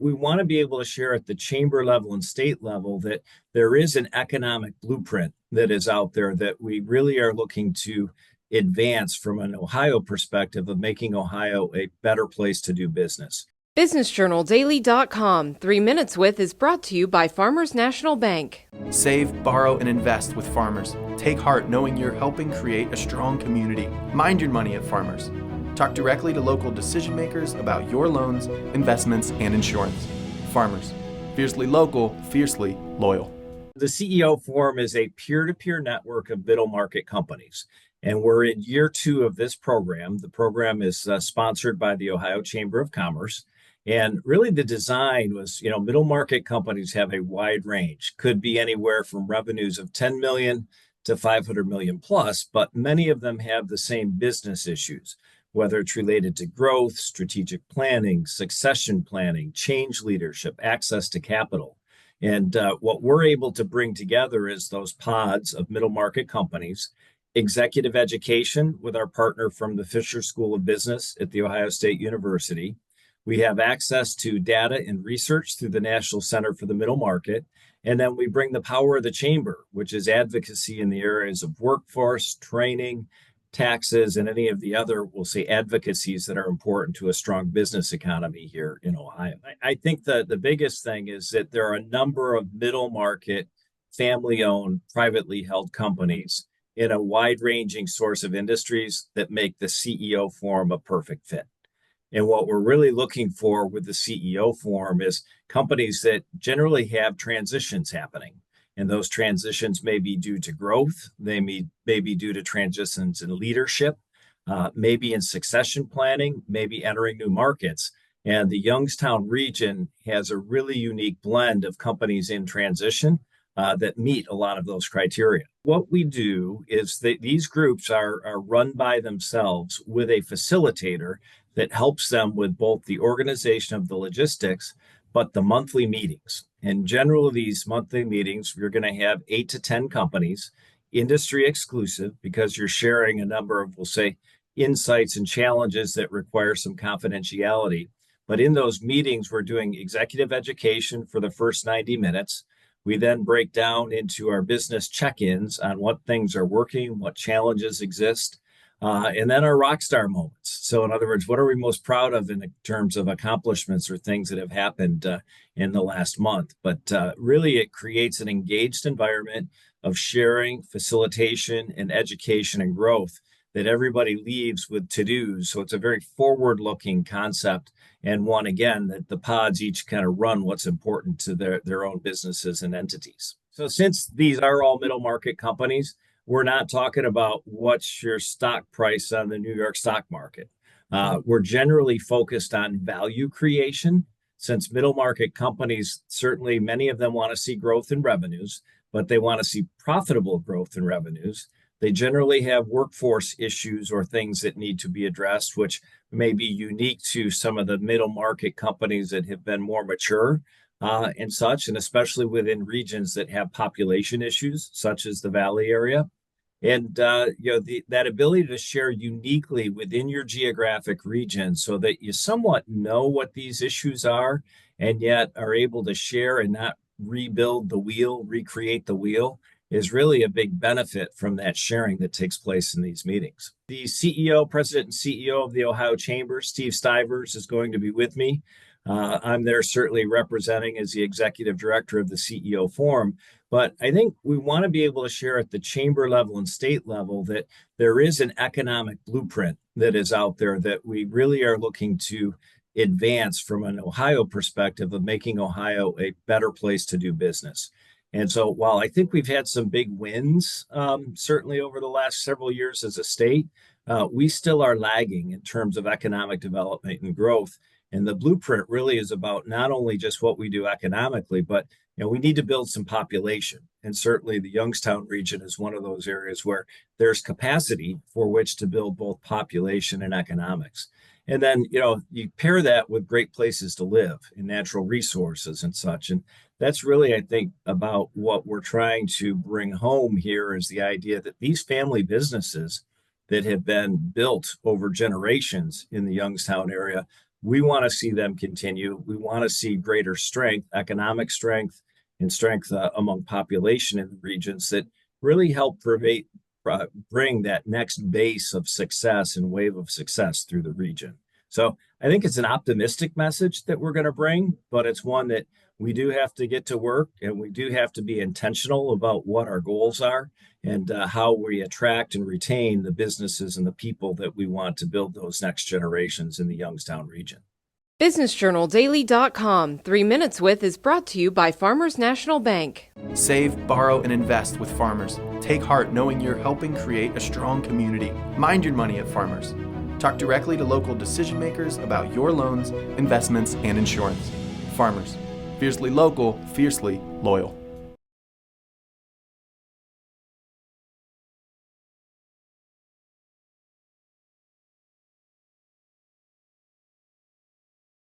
we want to be able to share at the chamber level and state level that there is an economic blueprint that is out there that we really are looking to advance from an Ohio perspective of making Ohio a better place to do business. BusinessJournalDaily.com 3 Minutes With is brought to you by Farmers National Bank. Save, borrow, and invest with Farmers. Take heart knowing you're helping create a strong community. Mind your money at Farmers. Talk directly to local decision makers about your loans, investments, and insurance. Farmers. Fiercely local, fiercely loyal. The CEO Forum is a peer-to-peer network of middle market companies. And we're in year 2 of this program. The program is sponsored by the Ohio Chamber of Commerce. And really the design was, middle market companies have a wide range, could be anywhere from revenues of 10 million to 500 million plus, but many of them have the same business issues, whether it's related to growth, strategic planning, succession planning, change leadership, access to capital. And what we're able to bring together is those pods of middle market companies, executive education with our partner from the Fisher School of Business at The Ohio State University. We have access to data and research through the National Center for the Middle Market. And then we bring the power of the chamber, which is advocacy in the areas of workforce, training, taxes, and any of the other, we'll say, advocacies that are important to a strong business economy here in Ohio. I think that the biggest thing is that there are a number of middle market, family-owned, privately held companies in a wide-ranging source of industries that make the CEO Forum a perfect fit. And what we're really looking for with the CEO Forum is companies that generally have transitions happening. And those transitions may be due to growth. They may be due to transitions in leadership, maybe in succession planning, maybe entering new markets. And the Youngstown region has a really unique blend of companies in transition that meet a lot of those criteria. What we do is that these groups are run by themselves with a facilitator that helps them with both the organization of the logistics, but the monthly meetings. And generally, these monthly meetings, you're going to have 8 to 10 companies, industry exclusive, because you're sharing a number of, we'll say, insights and challenges that require some confidentiality. But in those meetings, we're doing executive education for the first 90 minutes. We then break down into our business check-ins on what things are working, what challenges exist, and then our rock star moments. So in other words, what are we most proud of in terms of accomplishments or things that have happened in the last month? But really, it creates an engaged environment of sharing, facilitation, and education and growth that everybody leaves with to-dos. So it's a very forward-looking concept, and one, again, that the pods each kind of run what's important to their own businesses and entities. So since these are all middle market companies, we're not talking about what's your stock price on the New York stock market. We're generally focused on value creation, since middle market companies, certainly many of them want to see growth in revenues, but they want to see profitable growth in revenues. They generally have workforce issues or things that need to be addressed, which may be unique to some of the middle market companies that have been more mature and such, and especially within regions that have population issues, such as the Valley area. And that ability to share uniquely within your geographic region so that you somewhat know what these issues are and yet are able to share and not rebuild the wheel, recreate the wheel, is really a big benefit from that sharing that takes place in these meetings. The president and CEO of the Ohio Chamber, Steve Stivers, is going to be with me. I'm there certainly representing as the executive director of the CEO Forum, but I think we want to be able to share at the chamber level and state level that there is an economic blueprint that is out there that we really are looking to advance from an Ohio perspective of making Ohio a better place to do business. And so while I think we've had some big wins, certainly over the last several years as a state, we still are lagging in terms of economic development and growth. And the blueprint really is about not only just what we do economically, but we need to build some population. And certainly the Youngstown region is one of those areas where there's capacity for which to build both population and economics. And then, you pair that with great places to live and natural resources and such. And that's really, I think, about what we're trying to bring home here is the idea that these family businesses that have been built over generations in the Youngstown area we want to see them continue. We want to see greater strength, economic strength, and strength among population in the regions that really help bring that next base of success and wave of success through the region. So I think it's an optimistic message that we're going to bring, but it's one that we do have to get to work, and we do have to be intentional about what our goals are and how we attract and retain the businesses and the people that we want to build those next generations in the Youngstown region. BusinessJournalDaily.com 3 Minutes With is brought to you by Farmers National Bank. Save, borrow, and invest with Farmers. Take heart knowing you're helping create a strong community. Mind your money at Farmers. Talk directly to local decision makers about your loans, investments, and insurance. Farmers. Fiercely local, fiercely loyal.